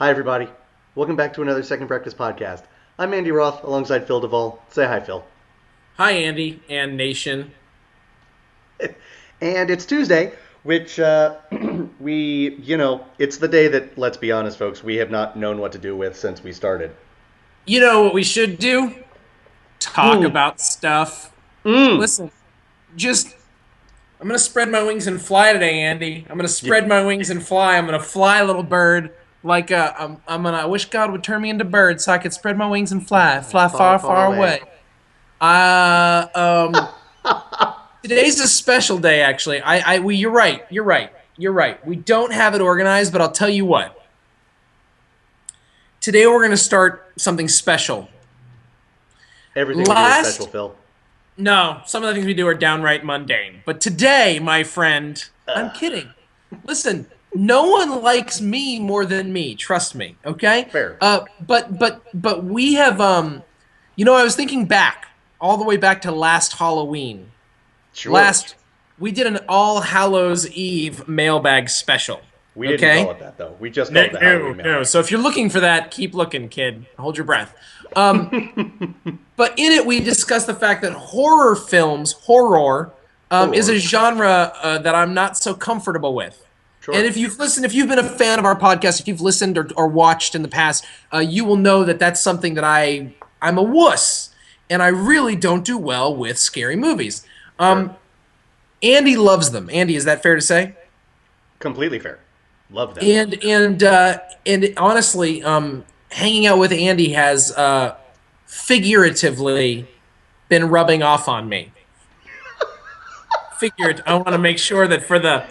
Hi, everybody. Welcome back to another Second Breakfast podcast. I'm Andy Roth alongside Phil Duvall. Say hi, Phil. Hi, Andy and Nation. And it's Tuesday, which it's the day that, let's be honest, folks, we have not known what to do with since we started. You know what we should do? Talk Mm, about stuff. mm. Listen, just I'm gonna spread my wings and fly today, Andy. I'm gonna Yeah. spread my wings and fly. I'm gonna fly, little bird. I wish God would turn me into bird so I could spread my wings and fly Far, far, far far away. away. Uh, um, Today's a special day, actually. You're right. We don't have it organized, but I'll tell you what. Today we're gonna start something special. Everything we do is special, Last Phil. No, some of the things we do are downright mundane. But today, my friend, I'm kidding. Listen, no one likes me more than me. Trust me, okay? Fair. But we have I was thinking back all the way back to last Halloween. Sure. Last we did an All Hallows Eve mailbag special. We didn't call Okay? it that, though. We just No, called it the no, Halloween no. mailbag. So if you're looking for that, keep looking, kid. Hold your breath. Um, but in it, we discuss the fact that horror, is a Horror. genre that I'm not so comfortable with. And Sure. if you've been a fan of our podcast, if you've listened or watched in the past, you will know that that's something that I'm a wuss, and I really don't do well with scary movies. Sure. Um, Andy loves them. Andy, is that fair to say? Completely fair. Love them. And honestly, hanging out with Andy has figuratively been rubbing off on me. Figured, I want to make sure that for the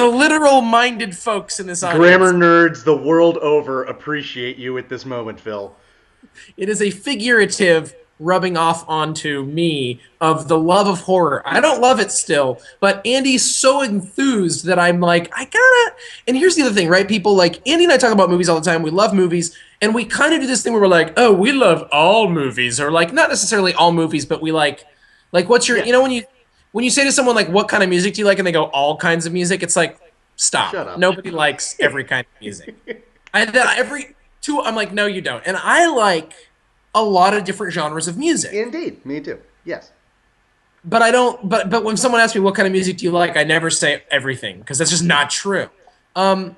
literal minded folks in this Grammar audience, nerds the world over appreciate you at this moment, Phil. it is a figurative rubbing off onto me of the love of horror. I don't love it still, but Andy's so enthused that I'm like, I gotta. And here's the other thing, right? People like Andy and I talk about movies all the time. We love movies, and we kind of do this thing where we're like, oh, we love all movies, or like not necessarily all movies, but we like what's your, Yeah. when you say to someone like, what kind of music do you like, and they go, all kinds of music. It's like, stop. Shut up. Nobody likes every kind of music. Every two, I'm like, no, you don't. And I like a lot of different genres of music. Indeed, me too. Yes. But I don't. But when someone asks me what kind of music do you like, I never say everything because that's just not true. Um,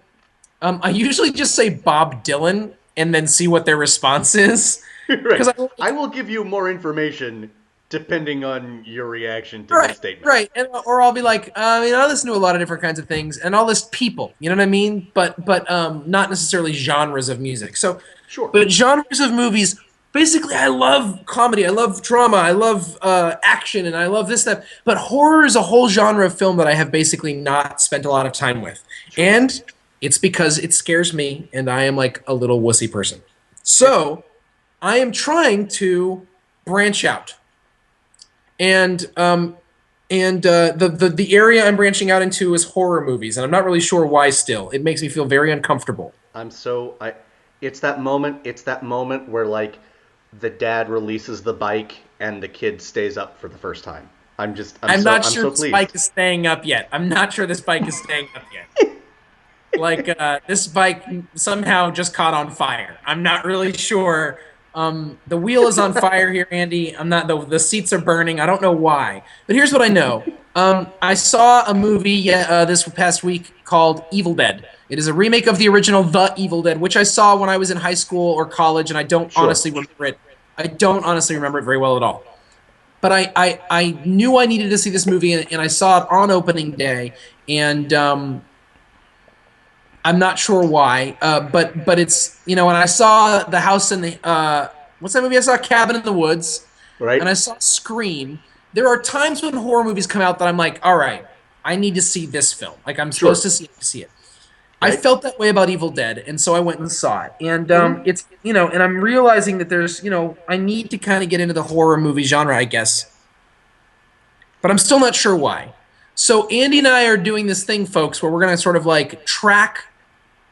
I usually just say Bob Dylan and then see what their response is. Right. Because I will give you more information depending on your reaction to this right, statement. right, or I'll be like, I listen to a lot of different kinds of things, and I'll list people. You know what I mean? But not necessarily genres of music. So, Sure. but genres of movies. Basically, I love comedy, I love drama, I love action, and I love this stuff. But horror is a whole genre of film that I have basically not spent a lot of time with, Sure. and it's because it scares me, and I am like a little wussy person. Yeah. So I am trying to branch out, and the area I'm branching out into is horror movies, and I'm not really sure why. Still, it makes me feel very uncomfortable. I'm so I it's that moment, where like the dad releases the bike and the kid stays up for the first time. I'm not I'm sure so this bike pleased. is staying up yet. I'm not sure this bike is staying up yet. Like this bike somehow just caught on fire. I'm not really sure. The wheel is on fire here, Andy. I'm not. The seats are burning. I don't know why. But here's what I know. I saw a movie this past week called Evil Dead. It is a remake of the original The Evil Dead, which I saw when I was in high school or college, and I don't Sure. honestly remember it. I don't honestly remember it very well at all. But I knew I needed to see this movie, and I saw it on opening day, and I'm not sure why, but it's when I saw the house in the what's that movie I saw? Cabin in the Woods, and Right? I saw Scream. There are times when horror movies come out that I'm like, all right, I need to see this film. Like I'm supposed Sure. to see it. I Right? felt that way about Evil Dead, and so I went and saw it. And Mhm. and I'm realizing that there's I need to kind of get into the horror movie genre, I guess, but I'm still not sure why. So Andy and I are doing this thing, folks, where we're gonna sort of like track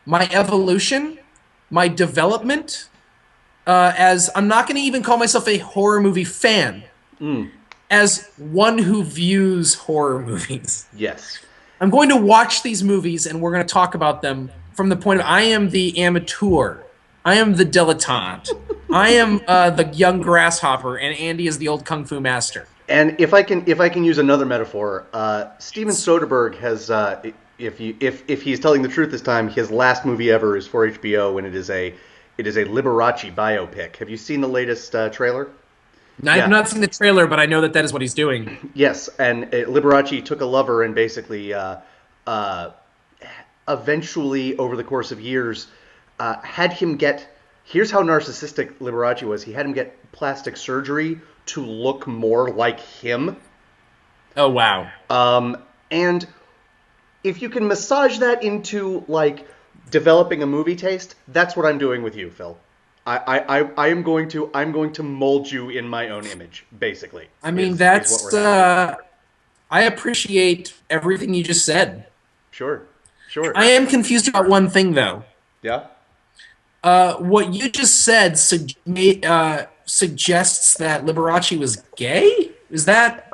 my evolution, my development, as I'm not going to even call myself a horror movie fan, Mm. as one who views horror movies. Yes. I'm going to watch these movies and we're going to talk about them from the point of I am the amateur, I am the dilettante, I am the young grasshopper, and Andy is the old kung fu master. And if I can use another metaphor, Steven Soderbergh has, if he's telling the truth this time, his last movie ever is for HBO, and it is a Liberace biopic. Have you seen the latest trailer? I have Yeah. not seen the trailer, but I know that that is what he's doing. Yes, and Liberace took a lover and basically, eventually, over the course of years, had him get. Here's how narcissistic Liberace was. He had him get plastic surgery to look more like him. Oh wow. And if you can massage that into like developing a movie taste, that's what I'm doing with you, Phil. I'm going to mold you in my own image, basically. I mean, is what that's we're having. I appreciate everything you just said. Sure, sure. I am confused about one thing though. Yeah. What you just said suggests that Liberace was gay. Is that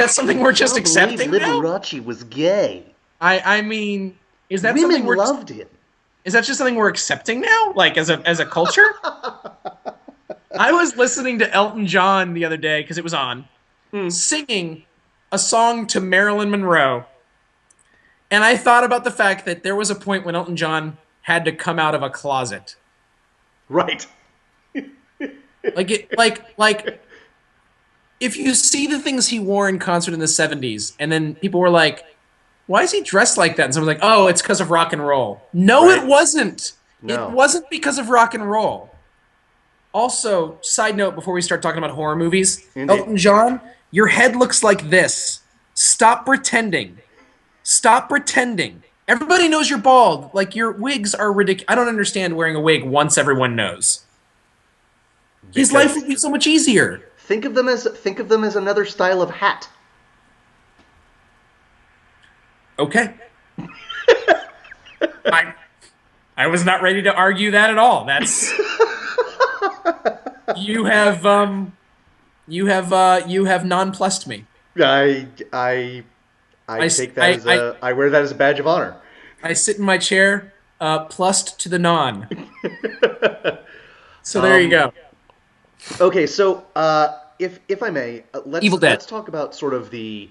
something we're just accepting now? Liberace was gay. I mean, is that Women something we're loved him. is that just something we're accepting now? Like as a culture? I was listening to Elton John the other day because it was on, singing a song to Marilyn Monroe, and I thought about the fact that there was a point when Elton John had to come out of a closet. Right. Like if you see the things he wore in concert in the 70s, and then people were like, why is he dressed like that? And someone's like, oh, it's because of rock and roll. No, Right. it wasn't. No. It wasn't because of rock and roll. Also, side note before we start talking about horror movies, Indeed. Elton John, your head looks like this. Stop pretending. Stop pretending. Everybody knows you're bald. Like, your wigs are ridiculous. I don't understand wearing a wig once everyone knows. His life would be so much easier. Think of them as another style of hat. Okay. I was not ready to argue that at all. That's you have nonplussed me. I take that I wear that as a badge of honor. I sit in my chair, plussed to the non. So there you go. Okay, so if I may, Evil Dead. let's talk about sort of the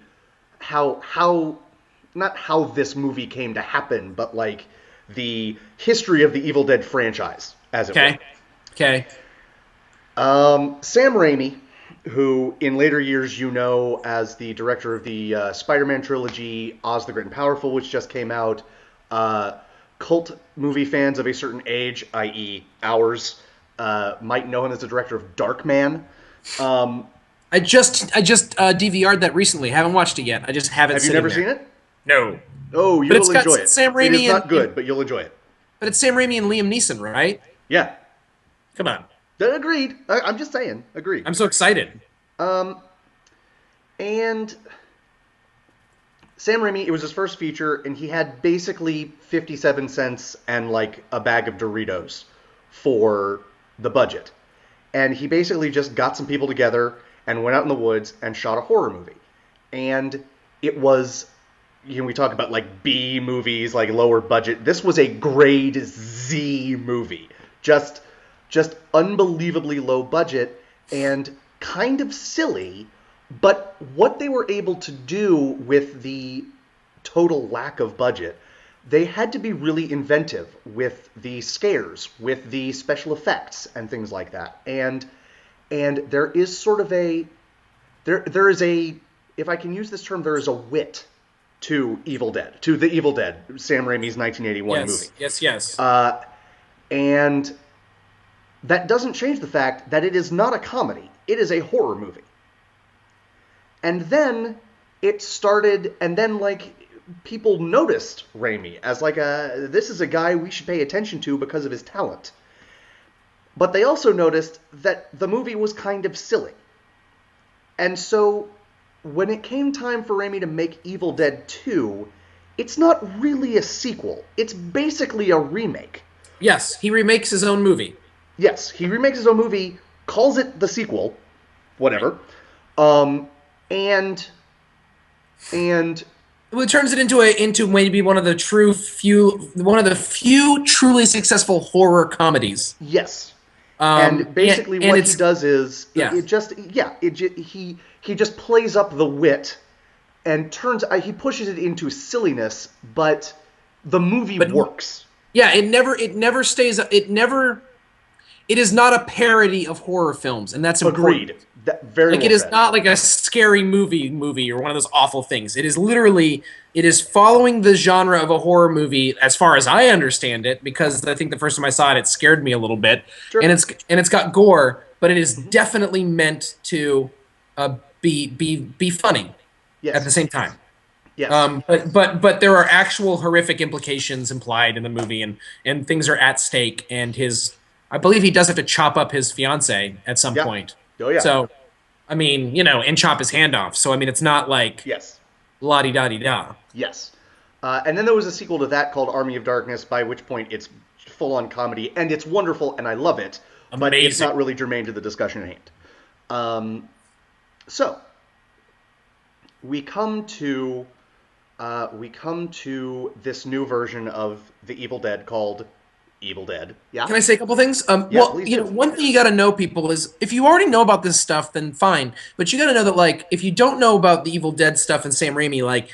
how not how this movie came to happen, but like the history of the Evil Dead franchise, as it were. Okay. Sam Raimi, who in later years you know as the director of the Spider-Man trilogy, Oz the Great and Powerful, which just came out, cult movie fans of a certain age, i.e. ours, might know him as the director of Darkman. I just DVR'd that recently. Haven't watched it yet. I just have it. Have you sitting never there. seen it? No. Oh, But it's you'll got enjoy it. Sam Raimi it is not and- good, but you'll enjoy it. But it's Sam Raimi and Liam Neeson, right? Yeah. Come on. Agreed. I'm just saying. Agreed. I'm so excited. And Sam Raimi, it was his first feature, and he had basically 57 cents and like a bag of Doritos for the budget. And he basically just got some people together and went out in the woods and shot a horror movie. And it was, you know, we talk about like B movies, like lower budget. This was a grade Z movie. Just unbelievably low budget and kind of silly. But what they were able to do with the total lack of budget, they had to be really inventive with the scares, with the special effects and things like that. And there is sort of there is a, if I can use this term, there is a wit to Evil Dead, to the Evil Dead, Sam Raimi's 1981 movie. Yes. And that doesn't change the fact that it is not a comedy. It is a horror movie. And then it started, and then like people noticed Raimi as like this is a guy we should pay attention to because of his talent. But they also noticed that the movie was kind of silly. And so when it came time for Raimi to make Evil Dead 2, it's not really a sequel. It's basically a remake. Yes, he remakes his own movie. Yes, he remakes his own movie, calls it the sequel, whatever. And Well, it turns it into maybe one of the few truly successful horror comedies. Yes. And basically And what he it's does is yeah, he just plays up the wit and he pushes it into silliness, but the movie but works. yeah, it never stays it is not a parody of horror films, and that's important. Agreed. Very Like well it is said. not like a scary movie or one of those awful things. It is following the genre of a horror movie as far as I understand it, because I think the first time I saw it, it scared me a little bit, Sure. and it's got gore, but it is Hmm. definitely meant to be funny at Yes. the same time. Yes. But there are actual horrific implications implied in the movie, and things are at stake. And I believe he does have to chop up his fiance at some Yeah. point. Oh yeah. So, I mean, and chop his hand off. So, I mean, it's not like Yes. la di da di da. Yes. And then there was a sequel to that called Army of Darkness, by which point it's full on comedy, and it's wonderful, and I love it, but it's Amazing. not really germane to the discussion at hand. So we come to this new version of the Evil Dead called Evil Dead. Yeah. Can I say a couple things? Yeah. Please do. One thing you got to know, people, is if you already know about this stuff, then fine. But you got to know that, like, if you don't know about the Evil Dead stuff and Sam Raimi, like,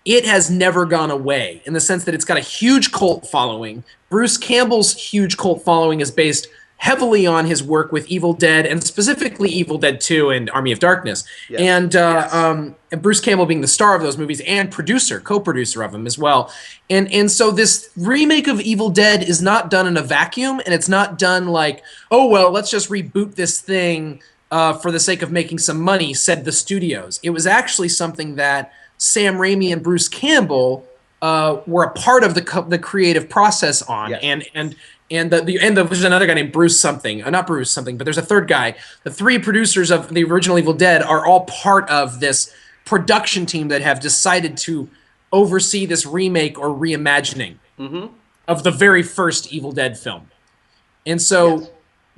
it has never gone away in the sense that it's got a huge cult following. Bruce Campbell's huge cult following is based heavily on his work with Evil Dead, and specifically Evil Dead 2 and Army of Darkness. Yes. And Bruce Campbell being the star of those movies and co-producer of them as well. And so this remake of Evil Dead is not done in a vacuum, and it's not done like, oh well, let's just reboot this thing for the sake of making some money, said the studios. It was actually something that Sam Raimi and Bruce Campbell were a part of the creative process on, Yes. there's another guy named Bruce something, not Bruce something, but there's a third guy. The three producers of the original Evil Dead are all part of this production team that have decided to oversee this remake or reimagining of the very first Evil Dead film. And so Yes.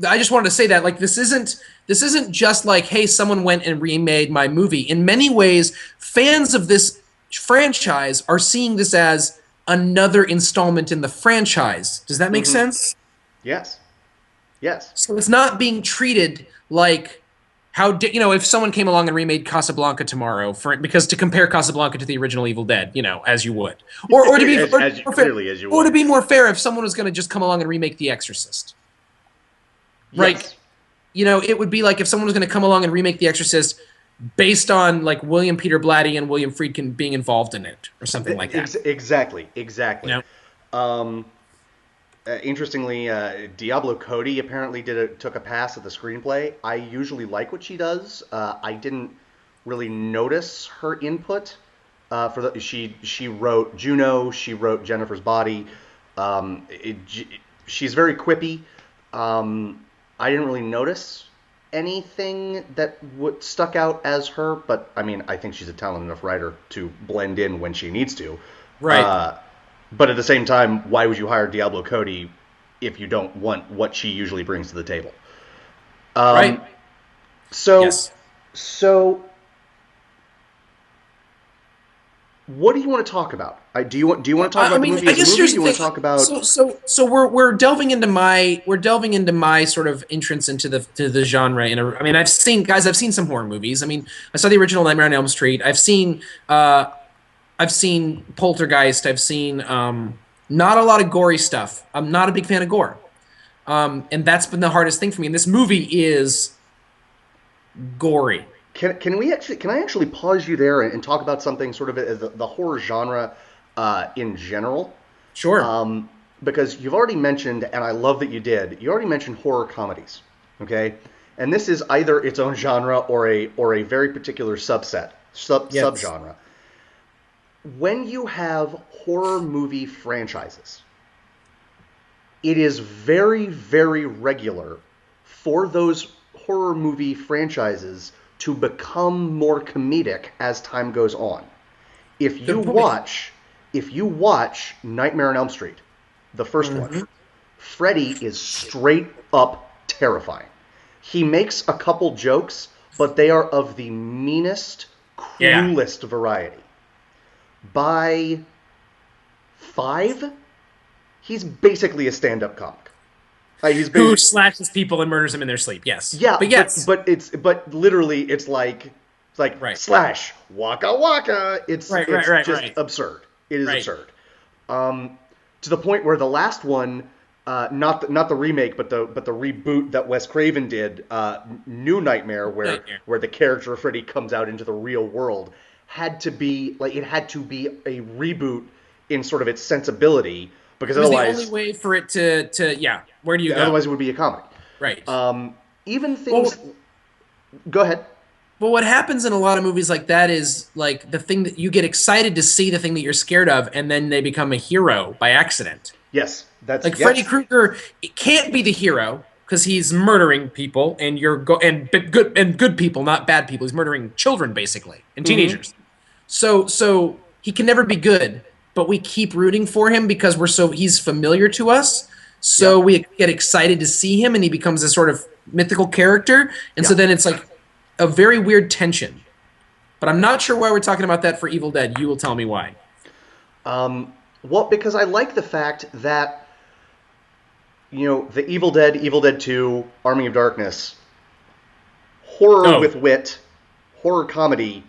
I just wanted to say that, like, this isn't just like, hey, someone went and remade my movie. In many ways, fans of this franchise are seeing this as another installment in the franchise. Does that make sense? Yes. Yes. So it's not being treated like if someone came along and remade Casablanca tomorrow, because to compare Casablanca to the original Evil Dead, as you would, or to be clearly as you or to would. be more fair, if someone was going to just come along and remake The Exorcist. Right. Yes. It would be like if someone was going to come along and remake The Exorcist based on like William Peter Blatty and William Friedkin being involved in it or something like that. Exactly. You know? Interestingly, Diablo Cody apparently took a pass at the screenplay. I usually like what she does. I didn't really notice her input. She wrote Juno. She wrote Jennifer's Body. She's very quippy. I didn't really notice anything that stuck out as her, but I mean, I think she's a talented enough writer to blend in when she needs to. Right. But at the same time, why would you hire Diablo Cody if you don't want what she usually brings to the table? Right. So, Yes. so what do you want to talk about? Do you want to talk about the movie as a movie? Do you want to talk about? So we're delving into my sort of entrance into the genre. I mean, I've seen some horror movies. I mean, I saw the original Nightmare on Elm Street. I've seen Poltergeist. I've seen not a lot of gory stuff. I'm not a big fan of gore, and that's been the hardest thing for me. And this movie is gory. Can I actually pause you there and talk about something sort of as the horror genre in general? Sure. Because you've already mentioned, and I love that you did. You already mentioned horror comedies, okay? And this is either its own genre or a very particular subgenre. When you have horror movie franchises, it is very, very regular for those horror movie franchises to become more comedic as time goes on. If you watch Nightmare on Elm Street, the first one, Freddy is straight up terrifying. He makes a couple jokes, but they are of the meanest, cruelest variety. by 5, he's basically a stand-up comic. Who slashes people and murders them in their sleep? Yes. Yeah, But yes. but literally it's like Right. slash waka waka. It's Right. just absurd. It is Right. absurd. To the point where the last one, not the remake, but the reboot that Wes Craven did, New Nightmare, where the character of Freddy comes out into the real world, had to be a reboot in sort of its sensibility, because It was otherwise the only way for it to yeah. Where do you go? otherwise it would be a comedy. Right. Even things. Well, Go ahead. But what happens in a lot of movies like that is like the thing that you get excited to see the thing that you're scared of, and then they become a hero by accident. Yes, that's Like Freddy Krueger, it can't be the hero because he's murdering people, and good people, not bad people. He's murdering children basically and teenagers. So he can never be good, but we keep rooting for him because he's familiar to us. So we get excited to see him, and he becomes a sort of mythical character. And so then it's like a very weird tension. But I'm not sure why we're talking about that for Evil Dead. You will tell me why. Well, because I like the fact that, the Evil Dead 2, Army of Darkness, horror with wit, horror comedy.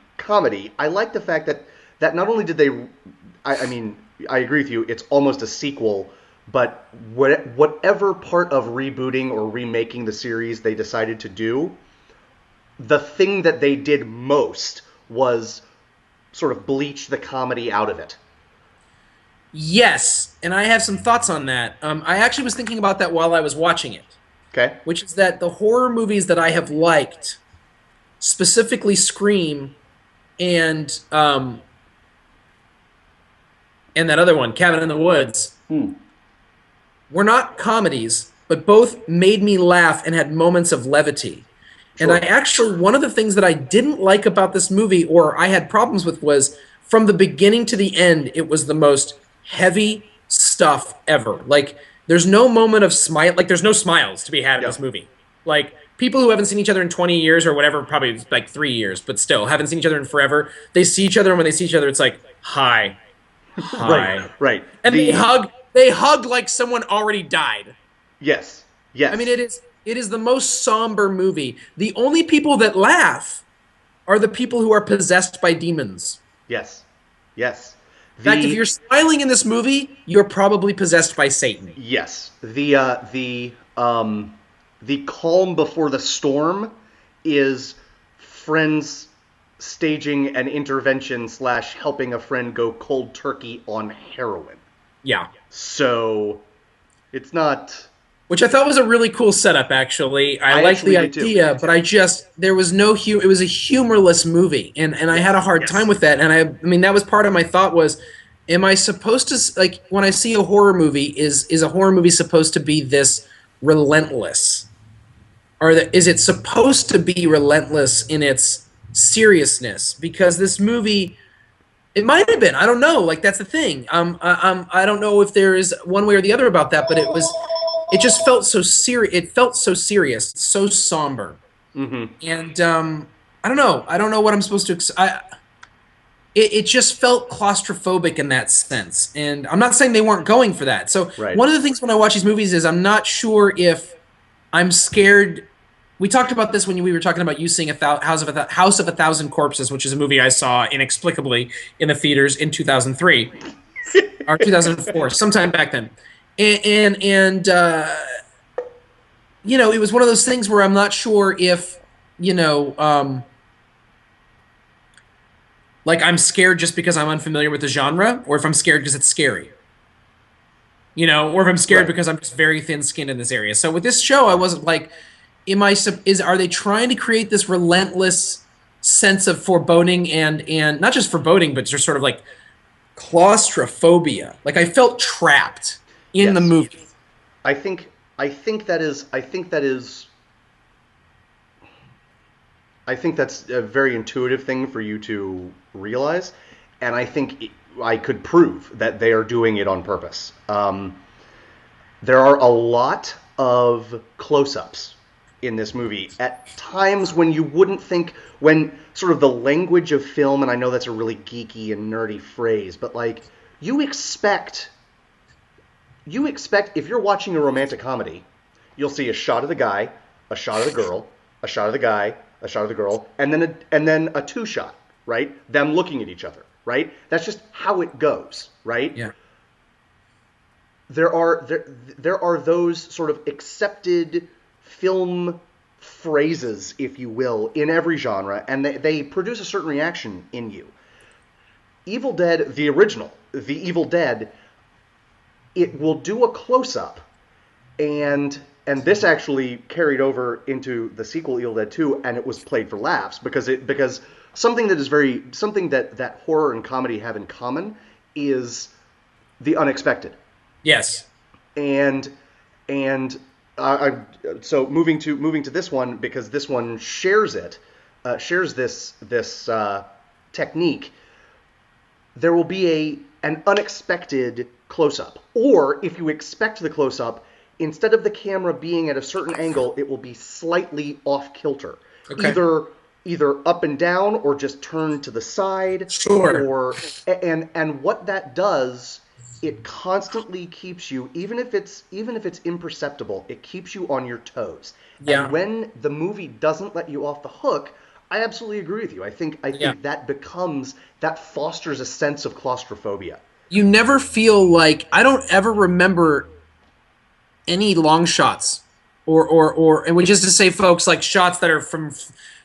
I like the fact that not only did they, I mean, I agree with you, it's almost a sequel, but whatever part of rebooting or remaking the series they decided to do, the thing that they did most was sort of bleach the comedy out of it. Yes, and I have some thoughts on that. I actually was thinking about that while I was watching it. Okay. Which is that the horror movies that I have liked, specifically Scream and that other one, Cabin in the Woods, were not comedies, but both made me laugh and had moments of levity. Sure. And one of the things that I didn't like about this movie, or I had problems with, was from the beginning to the end, it was the most heavy stuff ever. Like, there's no moment of smile. Like, there's no smiles to be had in this movie. Like, people who haven't seen each other in 20 years or whatever, probably like 3 years, but still haven't seen each other in forever. They see each other, and when they see each other, it's like, hi. Right. And they hug like someone already died. Yes. I mean, it is the most somber movie. The only people that laugh are the people who are possessed by demons. Yes. In fact, if you're smiling in this movie, you're probably possessed by Satan. Yes. The calm before the storm is friends staging an intervention / helping a friend go cold turkey on heroin. Yeah. So it's not... Which I thought was a really cool setup, actually. I liked the idea, but there was no humor. It was a humorless movie, and I had a hard time with that. And I mean, that was part of my thought was, am I supposed to, like, when I see a horror movie, is a horror movie supposed to be this relentless? Or is it supposed to be relentless in its seriousness? Because this movie... It might have been. I don't know. Like, that's the thing. I don't know if there is one way or the other about that, but it just felt so serious. It felt so serious, so somber. And I don't know. I don't know what I'm supposed to... It just felt claustrophobic in that sense. And I'm not saying they weren't going for that. So one of the things when I watch these movies is I'm not sure if I'm scared... We talked about this when we were talking about you seeing House of a Thousand Corpses, which is a movie I saw inexplicably in the theaters in 2003 or 2004, sometime back then. And it was one of those things where I'm not sure if, like, I'm scared just because I'm unfamiliar with the genre, or if I'm scared because it's scary. Or if I'm scared because I'm just very thin-skinned in this area. So with this show, I wasn't like... Are they trying to create this relentless sense of foreboding and not just foreboding, but just sort of like claustrophobia? Like, I felt trapped in the movie. I think that's a very intuitive thing for you to realize, and I think I could prove that they are doing it on purpose. There are a lot of close-ups in this movie at times when you wouldn't think, when sort of the language of film, and I know that's a really geeky and nerdy phrase, but like you expect if you're watching a romantic comedy, you'll see a shot of the guy, a shot of the girl, a shot of the guy, a shot of the girl, and then a two shot, right? Them looking at each other, right? That's just how it goes, right? Yeah. There are those sort of accepted film phrases, if you will, in every genre, and they produce a certain reaction in you. Evil Dead, the original, the Evil Dead, it will do a close-up, and this actually carried over into the sequel Evil Dead 2, and it was played for laughs because something that horror and comedy have in common is the unexpected. Yes. And so moving to this one, because this one shares this technique. There will be an unexpected close-up, or if you expect the close-up, instead of the camera being at a certain angle, it will be slightly off kilter, either up and down or just turned to the side. Sure. And what that does, it constantly keeps you, even if it's imperceptible, it keeps you on your toes. Yeah. And when the movie doesn't let you off the hook, I absolutely agree with you. I think that fosters a sense of claustrophobia. You never feel like, I don't ever remember any long shots and which is to say, folks, like shots that are from,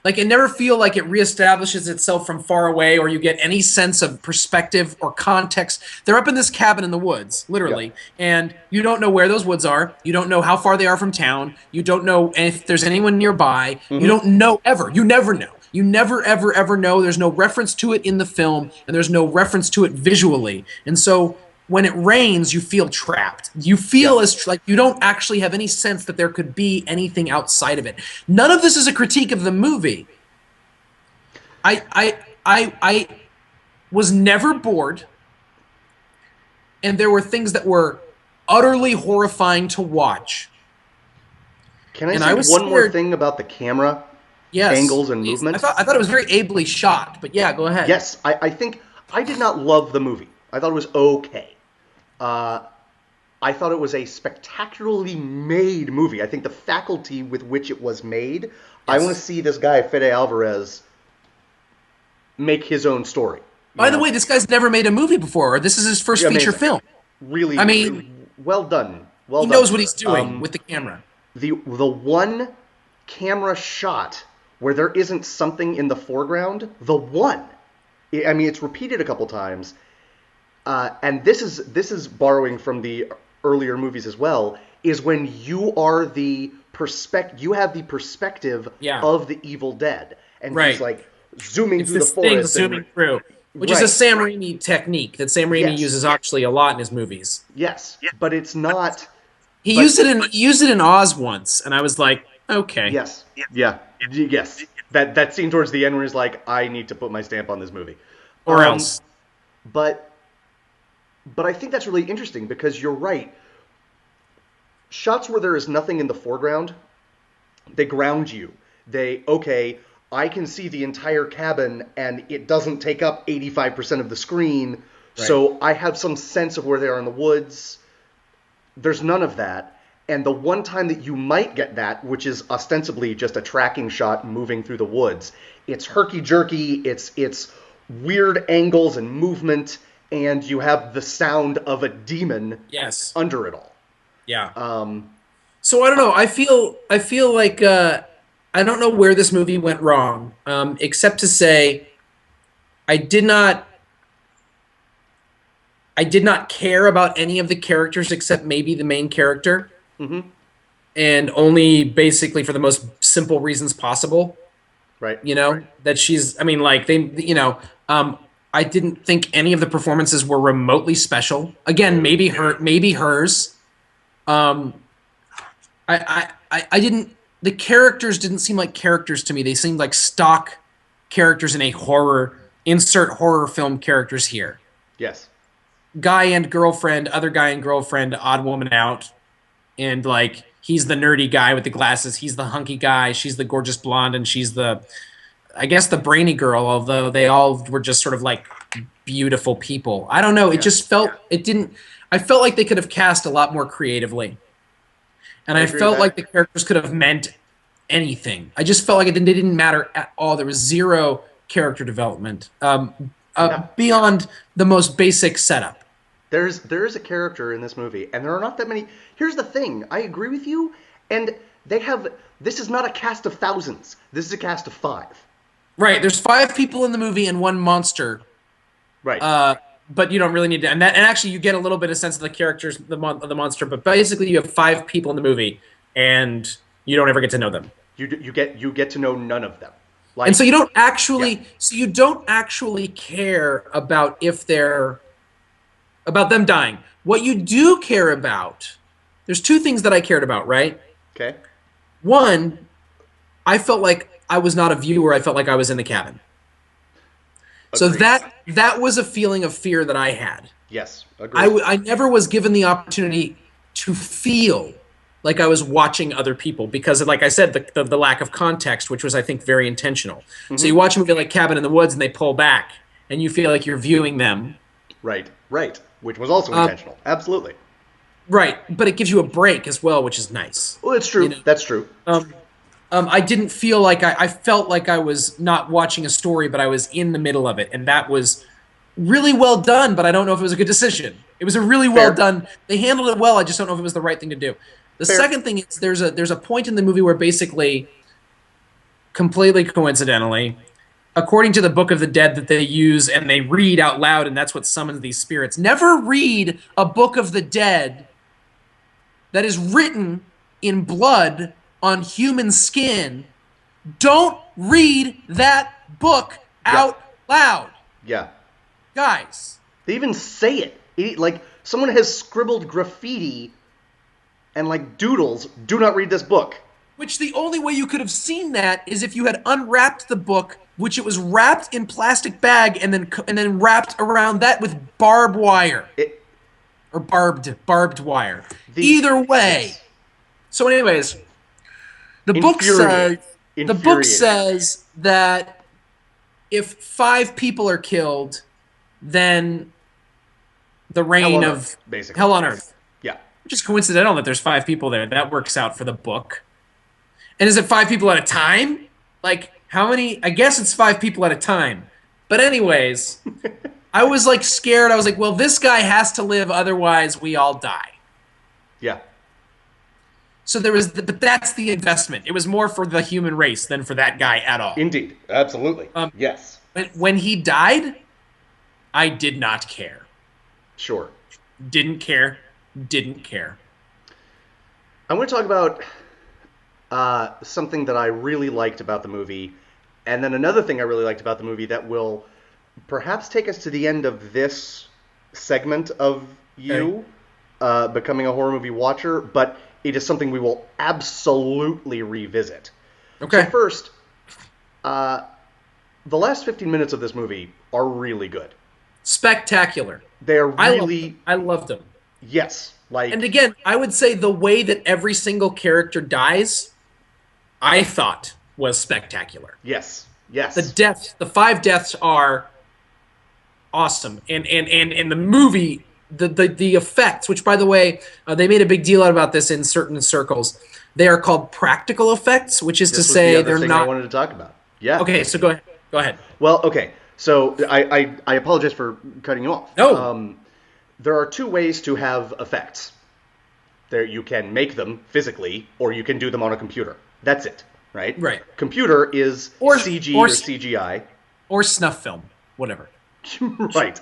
like, it never feel like it reestablishes itself from far away, or you get any sense of perspective or context. They're up in this cabin in the woods, literally, Yeah. and you don't know where those woods are. You don't know how far they are from town. You don't know if there's anyone nearby. Mm-hmm. You don't know ever. You never know. You never, ever, ever know. There's no reference to it in the film, and there's no reference to it visually. And so when it rains, you feel trapped. You feel as like you don't actually have any sense that there could be anything outside of it. None of this is a critique of the movie. I was never bored, and there were things that were utterly horrifying to watch. Can I say one more thing about the camera? Yes, angles and movement? I thought it was very ably shot, but yeah, go ahead. Yes, I think I did not love the movie. I thought it was okay. I thought it was a spectacularly made movie. I think the faculty with which it was made, yes. I want to see this guy, Fede Alvarez, make his own story. By the way, this guy's never made a movie before. This is his first feature film. Really, I mean, well done. He knows what he's doing with the camera. The one camera shot where there isn't something in the foreground, I mean, it's repeated a couple times, and this is borrowing from the earlier movies as well, is when you are you have the perspective of the Evil Dead, and he's like zooming through the forest, zooming through, which is a Sam Raimi technique that Sam Raimi uses actually a lot in his movies. Yes, but it's not. He used it in Oz once, and I was like, okay. Yes. Yeah. Yes. That scene towards the end where he's like, I need to put my stamp on this movie. Or else. But I think that's really interesting because you're right. Shots where there is nothing in the foreground, they ground you. I can see the entire cabin and it doesn't take up 85% of the screen, so I have some sense of where they are in the woods. There's none of that. And the one time that you might get that, which is ostensibly just a tracking shot moving through the woods, it's herky-jerky, it's weird angles and movement, and you have the sound of a demon under it all. Yeah. So I don't know. I feel like I don't know where this movie went wrong, except to say I did not care about any of the characters except maybe the main character. Mm-hmm. And only basically for the most simple reasons possible. Right. That she's, I mean, like, I didn't think any of the performances were remotely special. Again, maybe hers. I didn't, the characters didn't seem like characters to me. They seemed like stock characters in a insert horror film characters here. Yes. Guy and girlfriend, other guy and girlfriend, odd woman out. and like he's the nerdy guy with the glasses, he's the hunky guy, she's the gorgeous blonde, and she's the, I guess, the brainy girl, although they all were just sort of like beautiful people. I don't know. It just felt, it didn't, I felt like they could have cast a lot more creatively. And I felt like the characters could have meant anything. I just felt like they didn't matter at all. There was zero character development beyond the most basic setup. There is a character in this movie, and there are not that many. Here's the thing. I agree with you, and this is not a cast of thousands. This is a cast of 5. Right. There's 5 people in the movie and 1 monster. Right. But you don't really need to, and actually you get a little bit of sense of the characters, the monster. But basically, you have 5 people in the movie, and you don't ever get to know them. You get to know none of them. Like, and so you don't actually care about if they're about them dying. What you do care about, there's 2 things that I cared about, right? Okay. One, I felt like I was not a viewer. I felt like I was in the cabin. So that was a feeling of fear that I had. Yes, agreed. I never was given the opportunity to feel like I was watching other people because, like I said, the lack of context, which was, I think, very intentional. Mm-hmm. So you watch a movie like Cabin in the Woods and they pull back and you feel like you're viewing them. Right, which was also intentional. Absolutely. Right, but it gives you a break as well, which is nice. Well, it's true. You know? That's true. I didn't feel like I felt like I was not watching a story, but I was in the middle of it, and that was really well done. But I don't know if it was a good decision. It was a really well done. They handled it well. I just don't know if it was the right thing to do. The second thing is there's a point in the movie where basically, completely coincidentally, according to the Book of the Dead that they use and they read out loud, and that's what summons these spirits. Never read a Book of the Dead that is written in blood on human skin. Don't read that book out loud. Yeah. Guys. They even say it. Like, someone has scribbled graffiti and, like, doodles, do not read this book. Which the only way you could have seen that is if you had unwrapped the book, which it was wrapped in plastic bag and then wrapped around that with barbed wire. Or barbed wire. Either way. Yes. So anyways, the book says that if 5 people are killed, then the reign of Hell on Earth. Yeah. Which is coincidental that there's 5 people there. That works out for the book. And is it 5 people at a time? Like, how many? I guess it's 5 people at a time. But anyways, I was like scared. I was like, well, this guy has to live, otherwise we all die. Yeah. So but that's the investment. It was more for the human race than for that guy at all. Indeed. Absolutely. Yes. When he died, I did not care. Sure. Didn't care. I want to talk about something that I really liked about the movie, and then another thing I really liked about the movie that will perhaps take us to the end of this segment of you becoming a horror movie watcher, but it is something we will absolutely revisit. Okay. So first, the last 15 minutes of this movie are really good. Spectacular. They are really... I loved them. Yes. And again, I would say the way that every single character dies, I thought was spectacular. Yes. The 5 deaths are awesome. And in the movie, the effects, which by the way, they made a big deal out about this in certain circles. They are called practical effects, which is to say they're not. I wanted to talk about. Yeah. Okay, so go ahead. Well, okay. So I apologize for cutting you off. No. There are 2 ways to have effects. There, you can make them physically, or you can do them on a computer. That's it, right? Right. Computer is CG or CGI. Or snuff film, whatever. Right.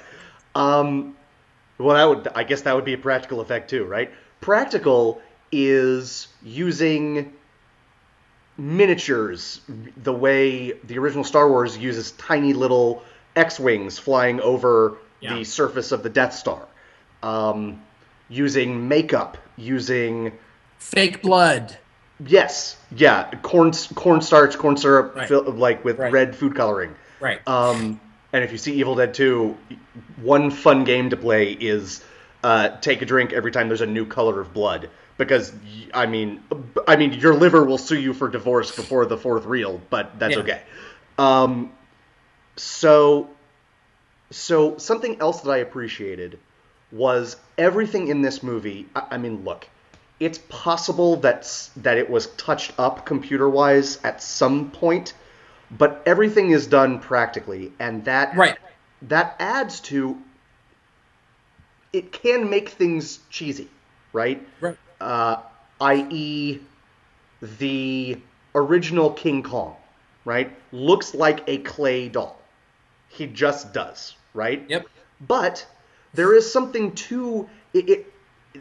Well, I guess that would be a practical effect too, right? Practical is using miniatures, the way the original Star Wars uses tiny little X-wings flying over the surface of the Death Star. Using makeup, using... fake blood. Yes, yeah, cornstarch, corn syrup, right. With red food coloring. Right. And if you see Evil Dead 2, one fun game to play is take a drink every time there's a new color of blood. because I mean, your liver will sue you for divorce before the fourth reel, but that's Yeah. okay. Um, so something else that I appreciated was everything in this movie. I mean, look, it's possible that it was touched up computer wise at some point, but everything is done practically, and Right. that adds to it can make things cheesy, right? Right. Uh, i.e., the original King Kong, right? Looks like a clay doll. He just does, right? Yep. But there is something to it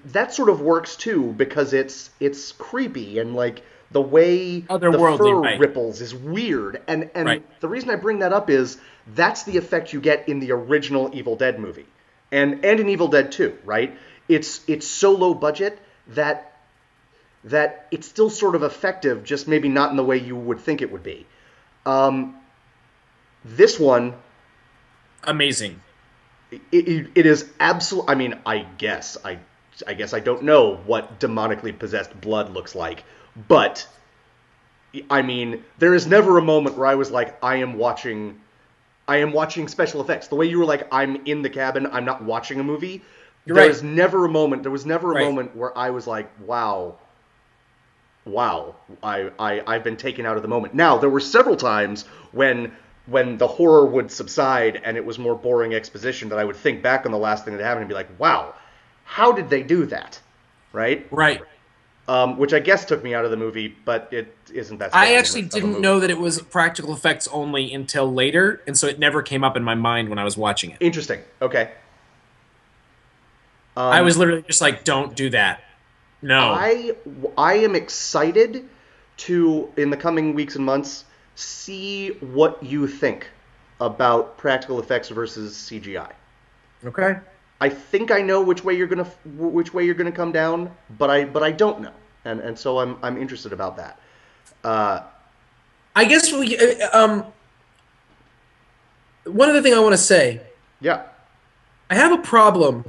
that sort of works too because it's creepy and like the way the Otherworldly. fur Right. ripples is weird and Right. the reason I bring that up is that's the effect you get in the original Evil Dead movie and in Evil Dead 2, right? It's so low budget that it's still sort of effective, just maybe not in the way you would think it would be. Um, this one, Amazing. it is absolute. I mean, I guess I don't know what demonically possessed blood looks like, but I mean, there is never a moment where I was like, I am watching special effects. The way you were like, I'm in the cabin, I'm not watching a movie. You're right. There was never a Right. moment where I was like, wow, I've been taken out of the moment. Now, there were several times when the horror would subside and it was more boring exposition that I would think back on the last thing that happened and be like, wow, how did they do that? Right? Right. Which I guess took me out of the movie, but it isn't that I special actually of a didn't movie. know that it was practical effects only until later, and so it never came up in my mind when I was watching it. Interesting. Okay. I was literally just like, "Don't do that." No. I I am excited to in the coming weeks and months see what you think about practical effects versus CGI. Okay. I think I know which way you're gonna come down, but I don't know, and so I'm interested about that. Uh, I guess one other thing I want to say, yeah, I have a problem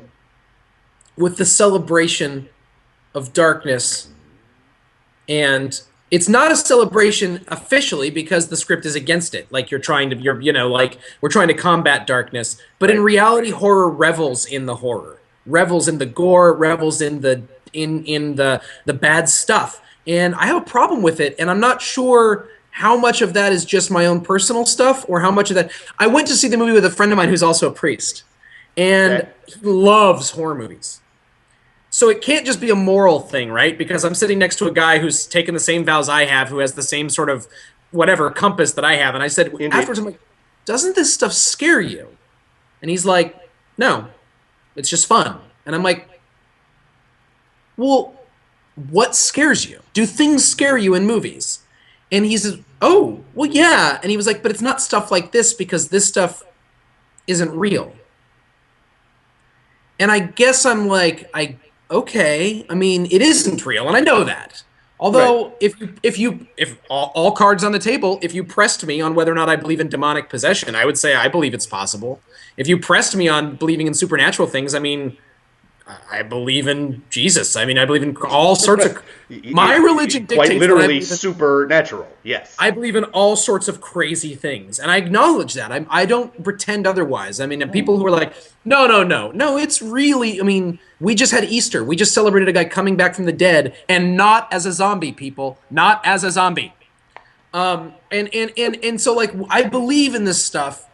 with the celebration of darkness, and it's not a celebration officially because the script is against it. Like like we're trying to combat darkness, but in right. reality, horror revels in the horror, revels in the gore, revels in the bad stuff, and I have a problem with it, and I'm not sure how much of that is just my own personal stuff or how much of that. I went to see the movie with a friend of mine who's also a priest, and Okay. he loves horror movies. So it can't just be a moral thing, right? Because I'm sitting next to a guy who's taken the same vows I have, who has the same sort of whatever compass that I have. And I said Indeed. afterwards, I'm like, doesn't this stuff scare you? And he's like, no, it's just fun. And I'm like, well, what scares you? Do things scare you in movies? And he says, oh, well, yeah. And he was like, but it's not stuff like this because this stuff isn't real. And I guess I'm like, okay. I mean, it isn't real, and I know that. Right. Although, if all cards on the table, if you pressed me on whether or not I believe in demonic possession, I would say I believe it's possible. If you pressed me on believing in supernatural things, I mean, I believe in Jesus. I mean, I believe in all sorts of. My religion Quite dictates that literally supernatural. Yes. I believe in all sorts of crazy things, and I acknowledge that. I don't pretend otherwise. I mean, and people who are like, no, no, no, no, it's really. I mean, we just had Easter. We just celebrated a guy coming back from the dead, and not as a zombie. People, not as a zombie. And so like I believe in this stuff,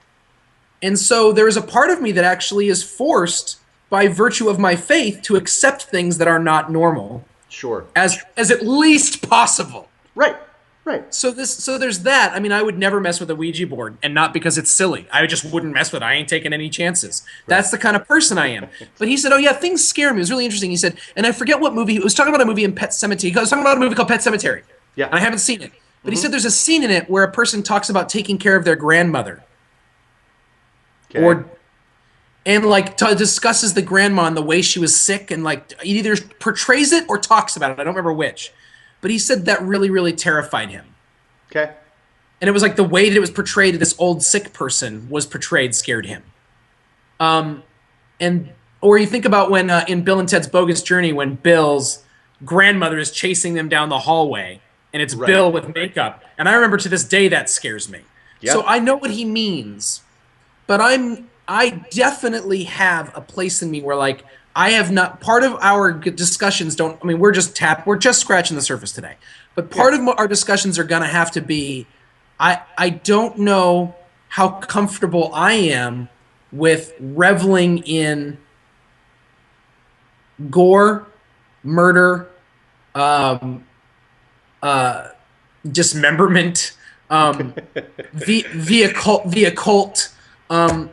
and so there is a part of me that actually is forced by virtue of my faith to accept things that are not normal Sure. as at least possible. Right. Right. So there's that. I mean, I would never mess with a Ouija board, and not because it's silly. I just wouldn't mess with it. I ain't taking any chances. That's the kind of person I am. But he said, "Oh yeah, things scare me." It was really interesting. He said, and I forget what movie. He was talking about a movie in Pet Cemetery. He was talking about a movie called Pet Cemetery. Yeah. And I haven't seen it. But he said there's a scene in it where a person talks about taking care of their grandmother, Okay. or and like discusses the grandma and the way she was sick, and like either portrays it or talks about it. I don't remember which. But he said that really, really terrified him. Okay. And it was like the way that it was portrayed, this old sick person was portrayed, scared him. And or you think about when in Bill and Ted's Bogus Journey, when Bill's grandmother is chasing them down the hallway, and it's Right. Bill with makeup. And I remember to this day that scares me. Yeah. So I know what he means, but I definitely have a place in me where like I have not part of our discussions don't I mean we're just scratching the surface today. But part of our discussions are going to have to be I don't know how comfortable I am with reveling in gore, murder, um, dismemberment, the occult. I'm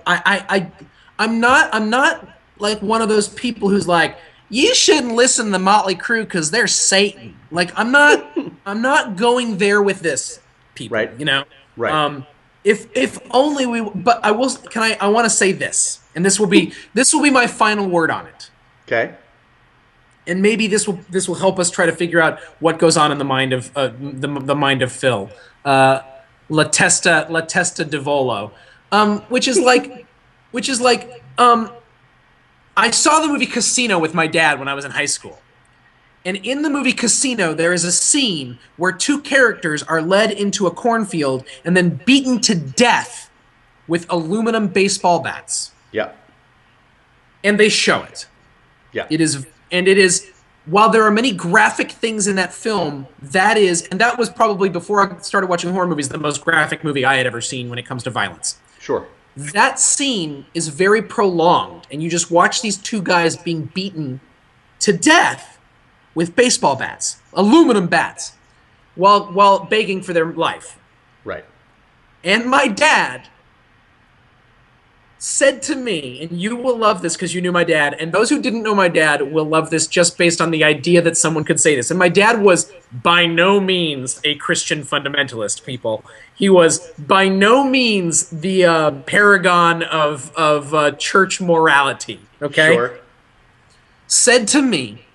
not like one of those people who's like, you shouldn't listen to the Motley Crue because they're Satan. Like I'm not going there with this, people. Right. You know. Right. If only we. But I will. Can I? I want to say this, and this will be my final word on it. Okay. And maybe this will help us try to figure out what goes on in the mind of the mind of Phil. La Testa di Volo, which is like I saw the movie Casino with my dad when I was in high school. And in the movie Casino, there is a scene where two characters are led into a cornfield and then beaten to death with aluminum baseball bats. Yeah. And they show it. Yeah. It is, while there are many graphic things in that film, and that was probably before I started watching horror movies, the most graphic movie I had ever seen when it comes to violence. Sure. That scene is very prolonged, and you just watch these two guys being beaten to death with baseball bats, aluminum bats, while begging for their life. Right. And my dad said to me, and you will love this because you knew my dad, and those who didn't know my dad will love this just based on the idea that someone could say this. And my dad was by no means a Christian fundamentalist, people. He was by no means the paragon of church morality, okay? Sure. Said to me,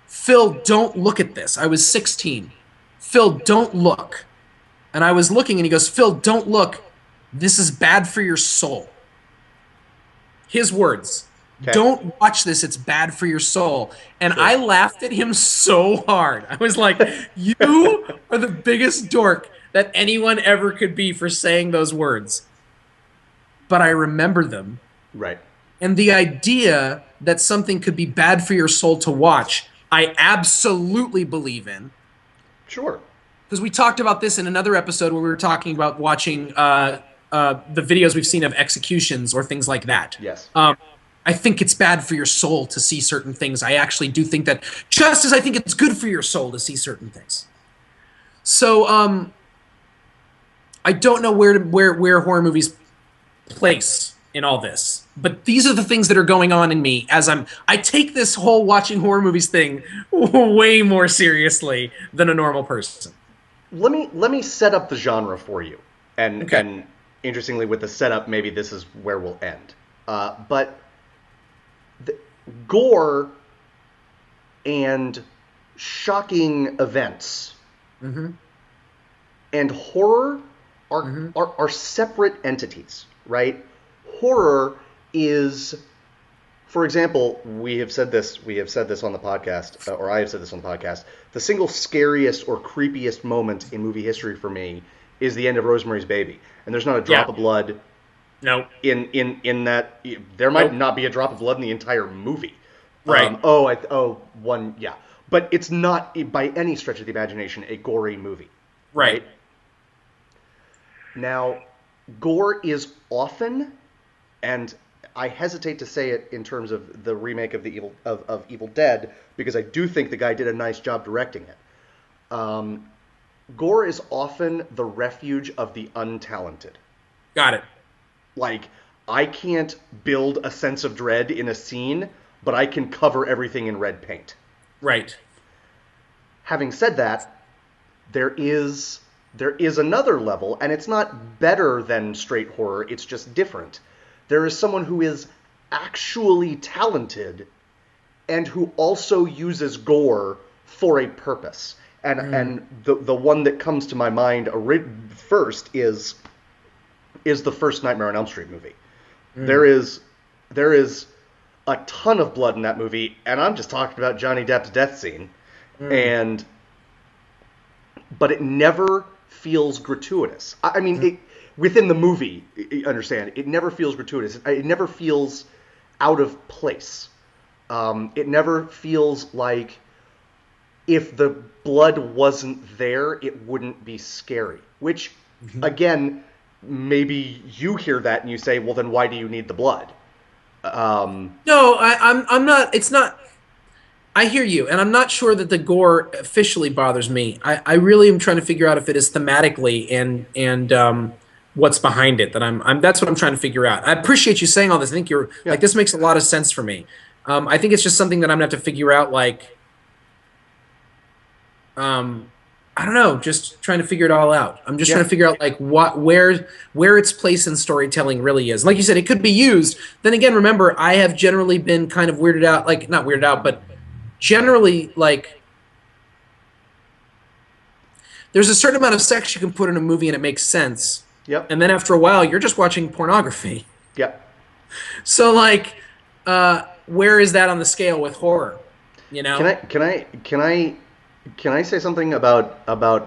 Phil, don't look at this. I was 16. Phil, don't look. And I was looking, and he goes, Phil, don't look. This is bad for your soul. His words. Okay. Don't watch this. It's bad for your soul. And sure. I laughed at him so hard. I was like, you are the biggest dork that anyone ever could be for saying those words. But I remember them. Right. And the idea that something could be bad for your soul to watch, I absolutely believe in. Sure. Because we talked about this in another episode where we were talking about watching the videos we've seen of executions or things like that. Yes. I think it's bad for your soul to see certain things. I actually do think that, just as I think it's good for your soul to see certain things. So I don't know where horror movies place in all this, but these are the things that are going on in me as I take this whole watching horror movies thing way more seriously than a normal person. Let me set up the genre for you, and interestingly, with the setup, maybe this is where we'll end. But gore and shocking events and horror are separate entities, right? Horror is, for example, we have said this on the podcast, or I have said this on the podcast, the single scariest or creepiest moment in movie history for me is the end of Rosemary's Baby. And there's not a drop of blood. No. In that, there might not be a drop of blood in the entire movie. Right. But it's not, by any stretch of the imagination, a gory movie. Right. Now, gore is often, and I hesitate to say it in terms of the remake of Evil Dead, because I do think the guy did a nice job directing it. Gore is often the refuge of the untalented. Got it. Like, I can't build a sense of dread in a scene, but I can cover everything in red paint. Right. Having said that, there is another level, and it's not better than straight horror, it's just different. There is someone who is actually talented and who also uses gore for a purpose. And the one that comes to my mind first is the first Nightmare on Elm Street movie. There is a ton of blood in that movie, and I'm just talking about Johnny Depp's death scene. Mm. and but it never feels gratuitous. I mean, within the movie, understand, it never feels gratuitous. It never feels out of place. It never feels like if the blood wasn't there, it wouldn't be scary. Which, Mhm. again, maybe you hear that and you say, well, then why do you need the blood? Um, No, I'm not. It's not. I hear you, and I'm not sure that the gore officially bothers me. I really am trying to figure out if it is thematically and what's behind it. I'm that's what I'm trying to figure out. I appreciate you saying all this. I think you're yeah, like this makes a lot of sense for me. I think it's just something that I'm gonna have to figure out. Like, um, I don't know, just trying to figure it all out. I'm just yeah, trying to figure out like where its place in storytelling really is. And like you said, it could be used. Then again, remember, I have generally been kind of weirded out, like not weirded out, but generally like there's a certain amount of sex you can put in a movie and it makes sense. yep, And then after a while, you're just watching pornography. yep. So like, where is that on the scale with horror? You Can I know? can I can I can I say something about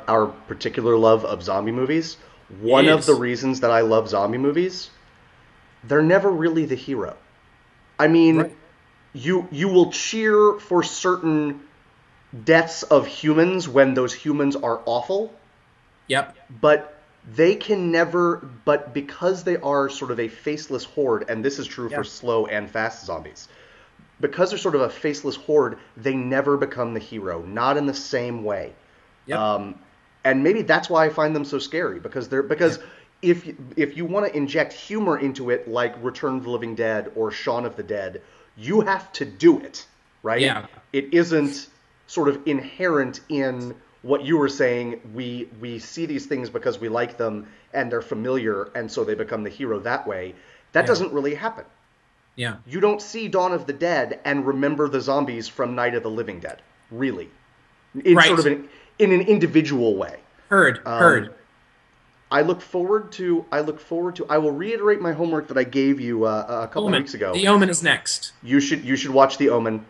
our particular love of zombie movies? One of the Yes. reasons that I love zombie movies, they're never really the hero. I mean, Right. you will cheer for certain deaths of humans when those humans are awful, Yep. but they can never, but because they are sort of a faceless horde, and this is true for Yeah. slow and fast zombies, because they're sort of a faceless horde, they never become the hero, not in the same way. Yep. Um, and maybe that's why I find them so scary, because they're Yeah. because if you want to inject humor into it, like Return of the Living Dead or Shaun of the Dead, you have to do it, right? Yeah. It isn't sort of inherent in what you were saying. We see these things because we like them and they're familiar, and so they become the hero that way. That Yeah. doesn't really happen. Yeah. You don't see Dawn of the Dead and remember the zombies from Night of the Living Dead, really, in sort of Right. in an individual way. Heard. Um, Heard. I will reiterate my homework that I gave you a couple Omen. weeks ago. The Omen is next. You should watch The Omen.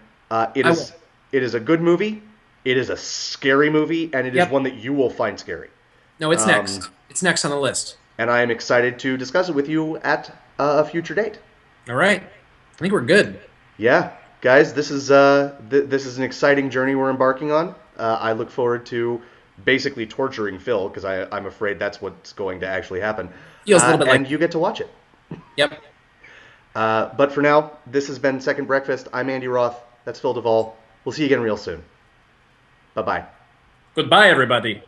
It I is will. it is a good movie. It is a scary movie, and it is Yep. one that you will find scary. No, it's Um, next. It's next on the list. and I am excited to discuss it with you at a future date. All right. I think we're good. Yeah, guys, this is an exciting journey we're embarking on. I look forward to basically torturing Phil because I'm afraid that's what's going to actually happen, Feels a little bit like. and you get to watch it. Yep. But for now, this has been Second Breakfast. I'm Andy Roth. That's Phil Duvall. We'll see you again real soon. Bye bye. Goodbye, everybody.